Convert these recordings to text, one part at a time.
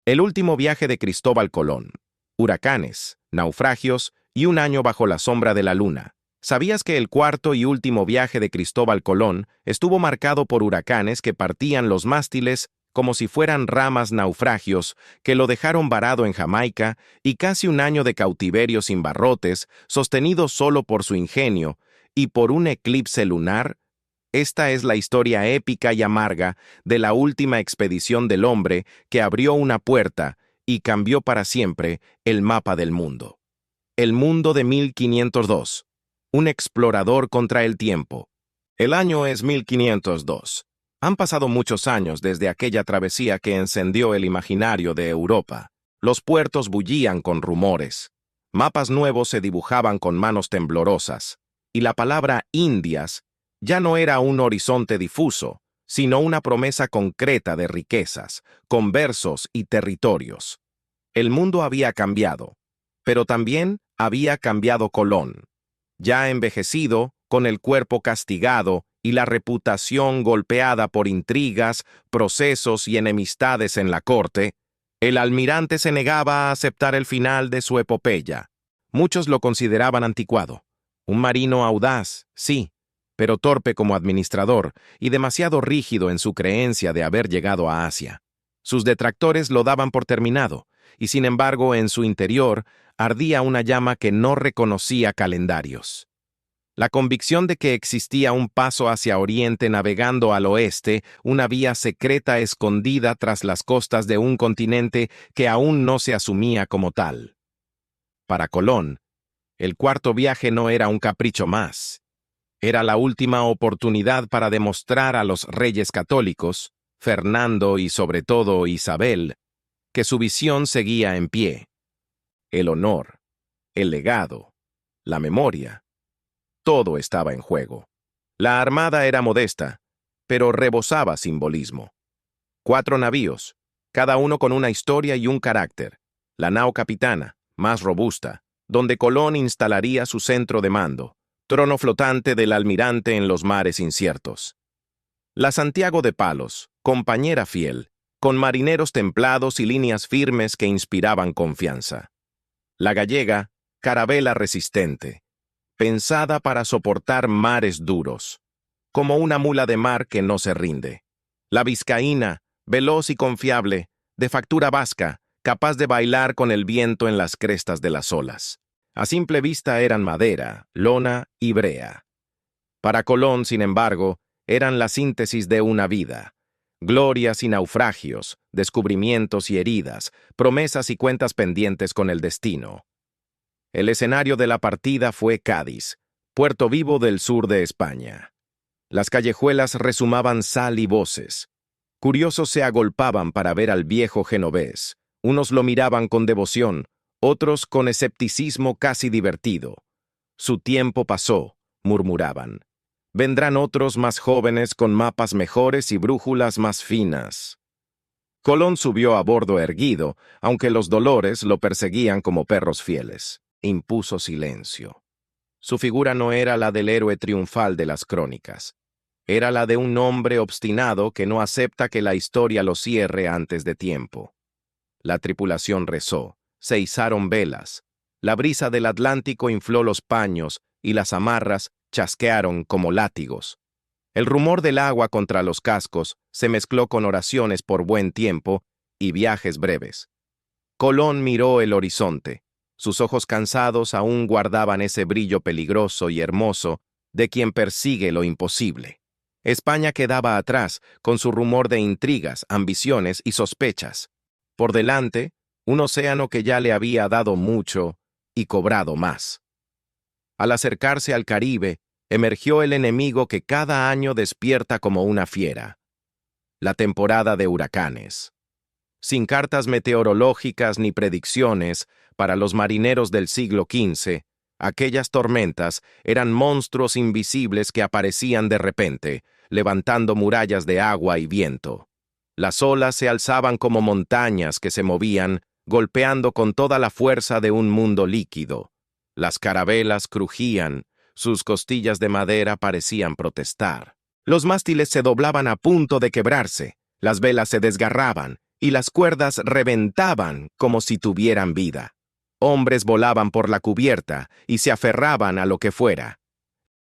El último viaje de Cristóbal Colón. Huracanes, naufragios y un año bajo la sombra de la luna. ¿Sabías que el cuarto y último viaje de Cristóbal Colón estuvo marcado por huracanes que partían los mástiles como si fueran ramas, naufragios que lo dejaron varado en Jamaica, y casi un año de cautiverio sin barrotes, sostenido solo por su ingenio y por un eclipse lunar? Esta es la historia épica y amarga de la última expedición del hombre que abrió una puerta y cambió para siempre el mapa del mundo. El mundo de 1502. Un explorador contra el tiempo. El año es 1502. Han pasado muchos años desde aquella travesía que encendió el imaginario de Europa. Los puertos bullían con rumores. Mapas nuevos se dibujaban con manos temblorosas. Y la palabra Indias ya no era un horizonte difuso, sino una promesa concreta de riquezas, conversos y territorios. El mundo había cambiado, pero también había cambiado Colón. Ya envejecido, con el cuerpo castigado y la reputación golpeada por intrigas, procesos y enemistades en la corte, el almirante se negaba a aceptar el final de su epopeya. Muchos lo consideraban anticuado. Un marino audaz, sí, pero torpe como administrador y demasiado rígido en su creencia de haber llegado a Asia. Sus detractores lo daban por terminado, y sin embargo en su interior ardía una llama que no reconocía calendarios. La convicción de que existía un paso hacia Oriente navegando al oeste, una vía secreta escondida tras las costas de un continente que aún no se asumía como tal. Para Colón, el cuarto viaje no era un capricho más. Era la última oportunidad para demostrar a los reyes católicos, Fernando y sobre todo Isabel, que su visión seguía en pie. El honor, el legado, la memoria, todo estaba en juego. La armada era modesta, pero rebosaba simbolismo. 4 navíos, cada uno con una historia y un carácter. La nao capitana, más robusta, donde Colón instalaría su centro de mando, trono flotante del almirante en los mares inciertos. La Santiago de Palos, compañera fiel, con marineros templados y líneas firmes que inspiraban confianza. La Gallega, carabela resistente, pensada para soportar mares duros, como una mula de mar que no se rinde. La Vizcaína, veloz y confiable, de factura vasca, capaz de bailar con el viento en las crestas de las olas. A simple vista eran madera, lona y brea. Para Colón, sin embargo, eran la síntesis de una vida. Glorias y naufragios, descubrimientos y heridas, promesas y cuentas pendientes con el destino. El escenario de la partida fue Cádiz, puerto vivo del sur de España. Las callejuelas rezumaban sal y voces. Curiosos se agolpaban para ver al viejo genovés. Unos lo miraban con devoción, otros con escepticismo casi divertido. Su tiempo pasó, murmuraban. Vendrán otros más jóvenes con mapas mejores y brújulas más finas. Colón subió a bordo erguido, aunque los dolores lo perseguían como perros fieles. Impuso silencio. Su figura no era la del héroe triunfal de las crónicas. Era la de un hombre obstinado que no acepta que la historia lo cierre antes de tiempo. La tripulación rezó, se izaron velas. La brisa del Atlántico infló los paños y las amarras chasquearon como látigos. El rumor del agua contra los cascos se mezcló con oraciones por buen tiempo y viajes breves. Colón miró el horizonte. Sus ojos cansados aún guardaban ese brillo peligroso y hermoso de quien persigue lo imposible. España quedaba atrás, con su rumor de intrigas, ambiciones y sospechas. Por delante, un océano que ya le había dado mucho y cobrado más. Al acercarse al Caribe, emergió el enemigo que cada año despierta como una fiera. La temporada de huracanes. Sin cartas meteorológicas ni predicciones, para los marineros del siglo XV, aquellas tormentas eran monstruos invisibles que aparecían de repente, levantando murallas de agua y viento. Las olas se alzaban como montañas que se movían, golpeando con toda la fuerza de un mundo líquido. Las carabelas crujían, sus costillas de madera parecían protestar. Los mástiles se doblaban a punto de quebrarse, las velas se desgarraban, y las cuerdas reventaban como si tuvieran vida. Hombres volaban por la cubierta y se aferraban a lo que fuera.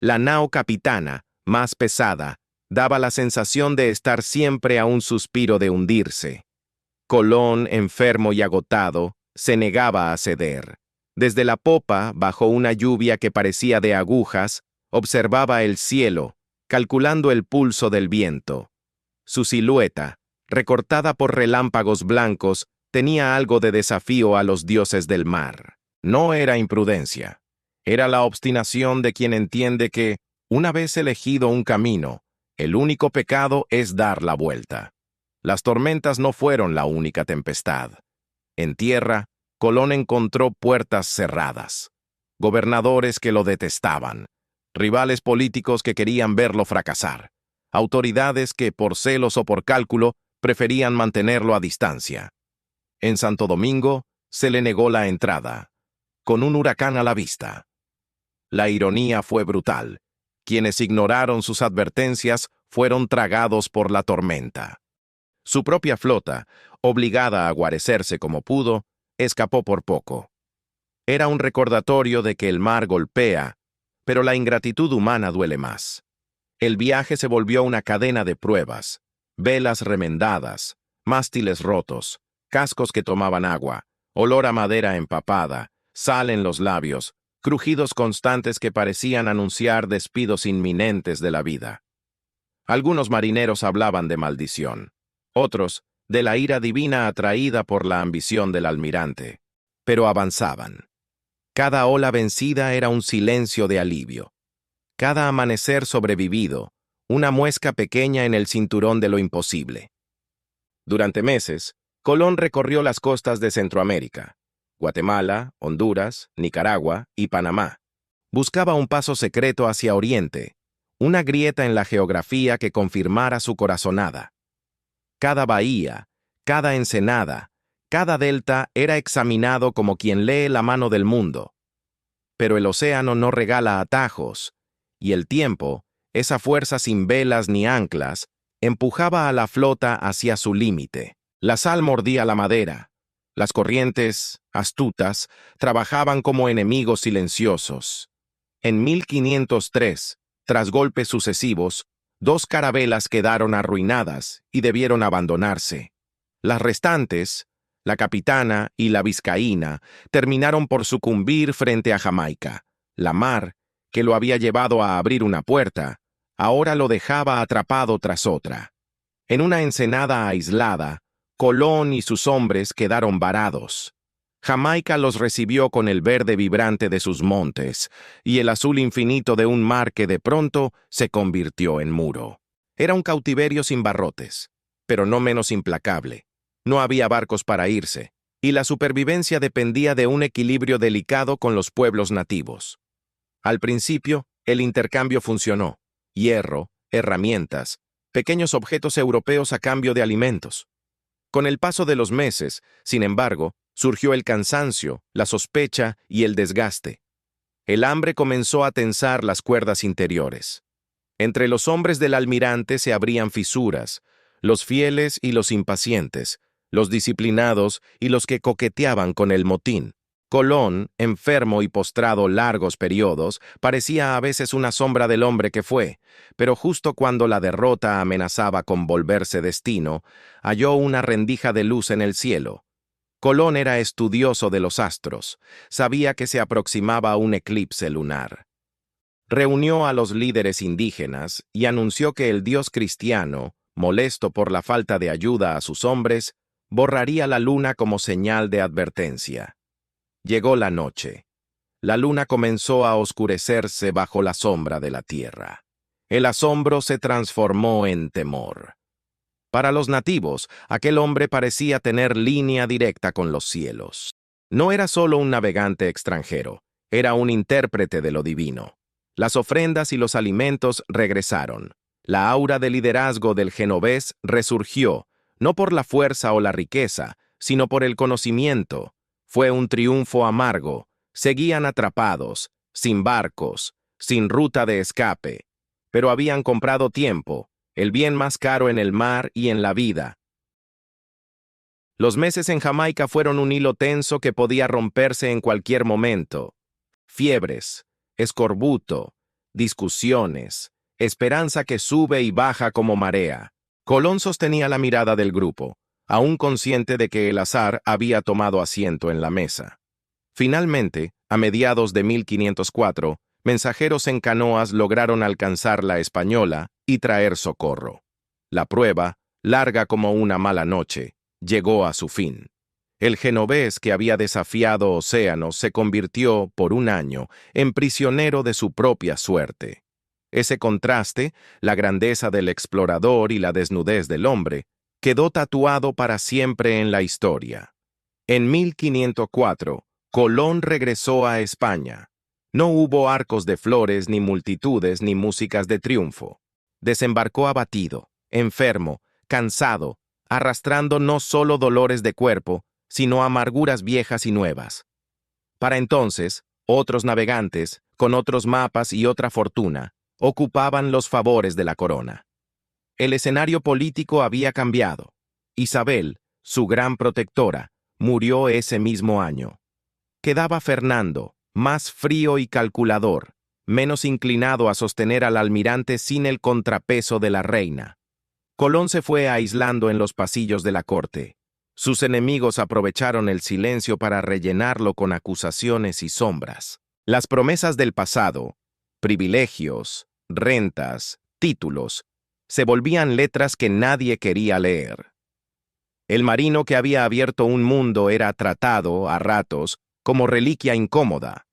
La nao capitana, más pesada, daba la sensación de estar siempre a un suspiro de hundirse. Colón, enfermo y agotado, se negaba a ceder. Desde la popa, bajo una lluvia que parecía de agujas, observaba el cielo, calculando el pulso del viento. Su silueta, recortada por relámpagos blancos, tenía algo de desafío a los dioses del mar. No era imprudencia. Era la obstinación de quien entiende que, una vez elegido un camino, el único pecado es dar la vuelta. Las tormentas no fueron la única tempestad. En tierra, Colón encontró puertas cerradas, gobernadores que lo detestaban, rivales políticos que querían verlo fracasar, autoridades que, por celos o por cálculo, preferían mantenerlo a distancia. En Santo Domingo se le negó la entrada, con un huracán a la vista. La ironía fue brutal. Quienes ignoraron sus advertencias fueron tragados por la tormenta. Su propia flota, obligada a guarecerse como pudo, escapó por poco. Era un recordatorio de que el mar golpea, pero la ingratitud humana duele más. El viaje se volvió una cadena de pruebas, velas remendadas, mástiles rotos, cascos que tomaban agua, olor a madera empapada, sal en los labios, crujidos constantes que parecían anunciar despidos inminentes de la vida. Algunos marineros hablaban de maldición, otros de la ira divina atraída por la ambición del almirante, pero avanzaban. Cada ola vencida era un silencio de alivio. Cada amanecer sobrevivido, una muesca pequeña en el cinturón de lo imposible. Durante meses, Colón recorrió las costas de Centroamérica, Guatemala, Honduras, Nicaragua y Panamá. Buscaba un paso secreto hacia Oriente, una grieta en la geografía que confirmara su corazonada. Cada bahía, cada ensenada, cada delta era examinado como quien lee la mano del mundo. Pero el océano no regala atajos, y el tiempo, esa fuerza sin velas ni anclas, empujaba a la flota hacia su límite. La sal mordía la madera. Las corrientes, astutas, trabajaban como enemigos silenciosos. En 1503, tras golpes sucesivos, 2 carabelas quedaron arruinadas y debieron abandonarse. Las restantes, la Capitana y la Vizcaína, terminaron por sucumbir frente a Jamaica. La mar, que lo había llevado a abrir una puerta, ahora lo dejaba atrapado tras otra. En una ensenada aislada, Colón y sus hombres quedaron varados. Jamaica los recibió con el verde vibrante de sus montes y el azul infinito de un mar que de pronto se convirtió en muro. Era un cautiverio sin barrotes, pero no menos implacable. No había barcos para irse, y la supervivencia dependía de un equilibrio delicado con los pueblos nativos. Al principio, el intercambio funcionó: hierro, herramientas, pequeños objetos europeos a cambio de alimentos. Con el paso de los meses, sin embargo, surgió el cansancio, la sospecha y el desgaste. El hambre comenzó a tensar las cuerdas interiores. Entre los hombres del almirante se abrían fisuras, los fieles y los impacientes, los disciplinados y los que coqueteaban con el motín. Colón, enfermo y postrado largos periodos, parecía a veces una sombra del hombre que fue, pero justo cuando la derrota amenazaba con volverse destino, halló una rendija de luz en el cielo. Colón era estudioso de los astros, sabía que se aproximaba un eclipse lunar. Reunió a los líderes indígenas y anunció que el dios cristiano, molesto por la falta de ayuda a sus hombres, borraría la luna como señal de advertencia. Llegó la noche. La luna comenzó a oscurecerse bajo la sombra de la tierra. El asombro se transformó en temor. Para los nativos, aquel hombre parecía tener línea directa con los cielos. No era solo un navegante extranjero, era un intérprete de lo divino. Las ofrendas y los alimentos regresaron. La aura de liderazgo del genovés resurgió, no por la fuerza o la riqueza, sino por el conocimiento. Fue un triunfo amargo. Seguían atrapados, sin barcos, sin ruta de escape. Pero habían comprado tiempo, el bien más caro en el mar y en la vida. Los meses en Jamaica fueron un hilo tenso que podía romperse en cualquier momento. Fiebres, escorbuto, discusiones, esperanza que sube y baja como marea. Colón sostenía la mirada del grupo, aún consciente de que el azar había tomado asiento en la mesa. Finalmente, a mediados de 1504, mensajeros en canoas lograron alcanzar la Española y traer socorro. La prueba, larga como una mala noche, llegó a su fin. El genovés que había desafiado océanos se convirtió, por un año, en prisionero de su propia suerte. Ese contraste, la grandeza del explorador y la desnudez del hombre, quedó tatuado para siempre en la historia. En 1504, Colón regresó a España. No hubo arcos de flores, ni multitudes, ni músicas de triunfo. Desembarcó abatido, enfermo, cansado, arrastrando no solo dolores de cuerpo, sino amarguras viejas y nuevas. Para entonces, otros navegantes, con otros mapas y otra fortuna, ocupaban los favores de la corona. El escenario político había cambiado. Isabel, su gran protectora, murió ese mismo año. Quedaba Fernando, más frío y calculador, menos inclinado a sostener al almirante sin el contrapeso de la reina. Colón se fue aislando en los pasillos de la corte. Sus enemigos aprovecharon el silencio para rellenarlo con acusaciones y sombras. Las promesas del pasado, privilegios, rentas, títulos, se volvían letras que nadie quería leer. El marino que había abierto un mundo era tratado, a ratos, como reliquia incómoda.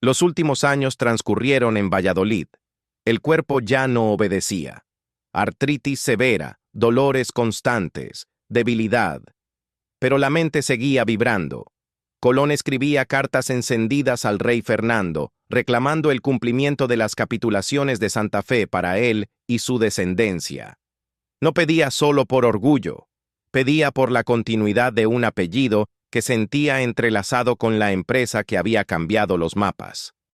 Los últimos años transcurrieron en Valladolid. El cuerpo ya no obedecía. Artritis severa, dolores constantes, debilidad. Pero la mente seguía vibrando. Colón escribía cartas encendidas al rey Fernando, reclamando el cumplimiento de las capitulaciones de Santa Fe para él y su descendencia. No pedía solo por orgullo, pedía por la continuidad de un apellido que sentía entrelazado con la empresa que había cambiado los mapas.